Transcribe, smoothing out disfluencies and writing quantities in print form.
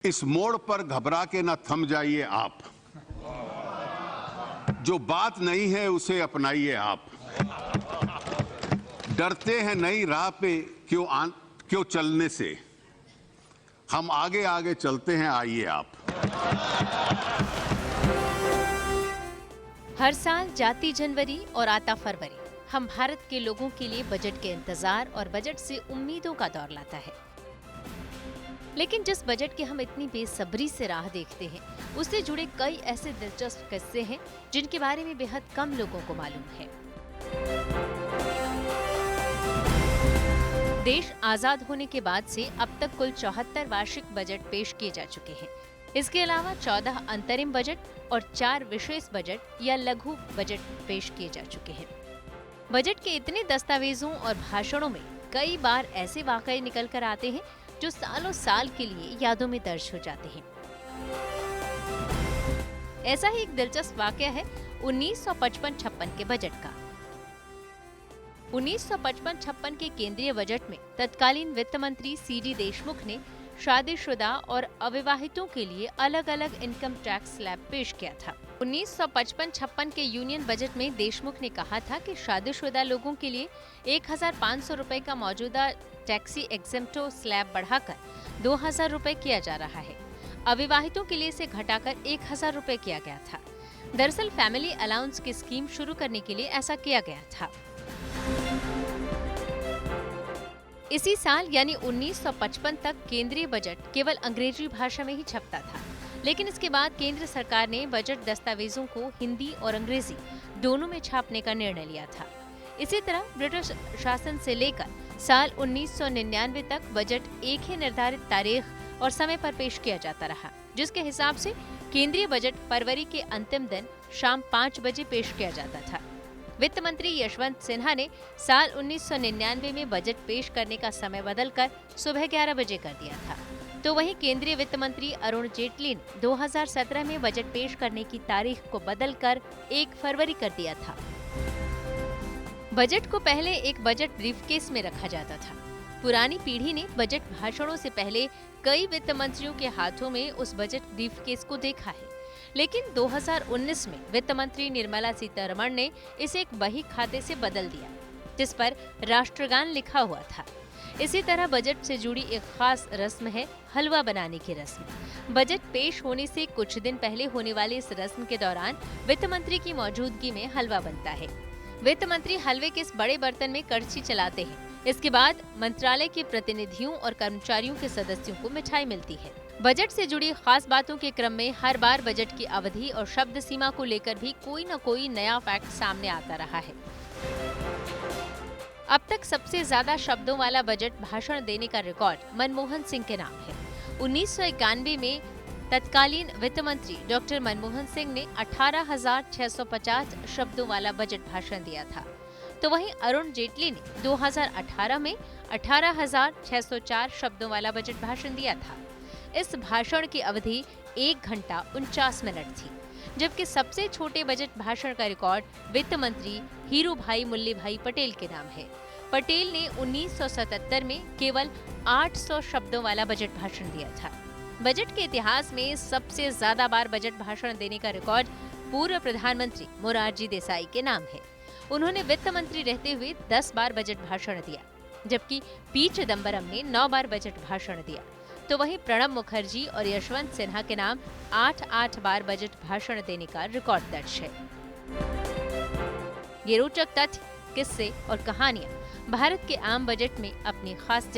इस मोड़ पर घबरा के न थम जाइए आप, जो बात नहीं है उसे अपनाइए आप। डरते हैं नई राह पे क्यों चलने से, हम आगे आगे चलते हैं, आइए आप। हर साल जाती जनवरी और आता फरवरी हम भारत के लोगों के लिए बजट के इंतजार और बजट से उम्मीदों का दौर लाता है। लेकिन जिस बजट की हम इतनी बेसब्री से राह देखते हैं, उससे जुड़े कई ऐसे दिलचस्प किस्से हैं जिनके बारे में बेहद कम लोगों को मालूम है। देश आजाद होने के बाद से अब तक कुल 74 वार्षिक बजट पेश किए जा चुके हैं। इसके अलावा 14 अंतरिम बजट और 4 विशेष बजट या लघु बजट पेश किए जा चुके हैं। बजट के इतने दस्तावेजों और भाषणों में कई बार ऐसे वाकये निकल कर आते हैं जो सालों साल के लिए यादों में दर्ज हो जाते हैं। ऐसा ही एक दिलचस्प वाकया है 1955-56 के बजट का। 1955-56 के केंद्रीय बजट में तत्कालीन वित्त मंत्री सीडी देशमुख ने शादीशुदा और अविवाहितों के लिए अलग अलग इनकम टैक्स स्लैब पेश किया था। 1955-56 के यूनियन बजट में देशमुख ने कहा था कि शादीशुदा लोगों के लिए 1500 रुपए का मौजूदा टैक्सी एग्जेम्प्टो स्लैब बढ़ाकर 2000 रुपए किया जा रहा है। अविवाहितों के लिए इसे घटाकर 1000 रुपए किया गया था। दरअसल फैमिली अलाउंस की स्कीम शुरू करने के लिए ऐसा किया गया था। इसी साल यानी 1955 तक केंद्रीय बजट केवल अंग्रेजी भाषा में ही छपता था, लेकिन इसके बाद केंद्र सरकार ने बजट दस्तावेजों को हिंदी और अंग्रेजी दोनों में छापने का निर्णय लिया था। इसी तरह ब्रिटिश शासन से लेकर साल 1999 तक बजट एक ही निर्धारित तारीख और समय पर पेश किया जाता रहा, जिसके हिसाब से केंद्रीय बजट फरवरी के अंतिम दिन शाम 5 बजे पेश किया जाता था। वित्त मंत्री यशवंत सिन्हा ने साल 1999 में बजट पेश करने का समय बदलकर सुबह 11 बजे कर दिया था। तो वहीं केंद्रीय वित्त मंत्री अरुण जेटली ने 2017 में बजट पेश करने की तारीख को बदलकर 1 फरवरी कर दिया था। बजट को पहले एक बजट ब्रीफकेस में रखा जाता था। पुरानी पीढ़ी ने बजट भाषणों से पहले कई वित्त मंत्रियों के हाथों में उस बजट ब्रीफकेस को देखा है, लेकिन 2019 में वित्त मंत्री निर्मला सीतारमण ने इसे एक बही खाते से बदल दिया, जिस पर राष्ट्रगान लिखा हुआ था। इसी तरह बजट से जुड़ी एक खास रस्म है हलवा बनाने की रस्म। बजट पेश होने से कुछ दिन पहले होने वाली इस रस्म के दौरान वित्त मंत्री की मौजूदगी में हलवा बनता है। वित्त मंत्री हलवे के इस बड़े बर्तन में कड़छी चलाते हैं। इसके बाद मंत्रालय के प्रतिनिधियों और कर्मचारियों के सदस्यों को मिठाई मिलती है। बजट से जुड़ी खास बातों के क्रम में हर बार बजट की अवधि और शब्द सीमा को लेकर भी कोई न कोई नया फैक्ट सामने आता रहा है। अब तक सबसे ज्यादा शब्दों वाला बजट भाषण देने का रिकॉर्ड मनमोहन सिंह के नाम है। 1991 में तत्कालीन वित्त मंत्री डॉक्टर मनमोहन सिंह ने 18,650 शब्दों वाला बजट भाषण दिया था। तो वहीं अरुण जेटली ने 2018 में 18,604 शब्दों वाला बजट भाषण दिया था। इस भाषण की अवधि 1 घंटा 49 मिनट थी, जबकि सबसे छोटे बजट भाषण का रिकॉर्ड वित्त मंत्री हीरू भाई मुल्ली भाई पटेल के नाम है। पटेल ने 1977 में केवल 800 शब्दों वाला बजट भाषण दिया था। बजट के इतिहास में सबसे ज्यादा बार बजट भाषण देने का रिकॉर्ड पूर्व प्रधानमंत्री मोरारजी देसाई के नाम है। उन्होंने वित्त मंत्री रहते हुए 10 बार बजट भाषण दिया, जबकि पी चिदम्बरम ने 9 बार बजट भाषण दिया। तो वहीं प्रणब मुखर्जी और यशवंत सिन्हा के नाम 8-8 बार बजट भाषण देने का रिकॉर्ड दर्ज है। ये रोचक तथ्य, किस्से और कहानियां भारत के आम बजट में अपनी खास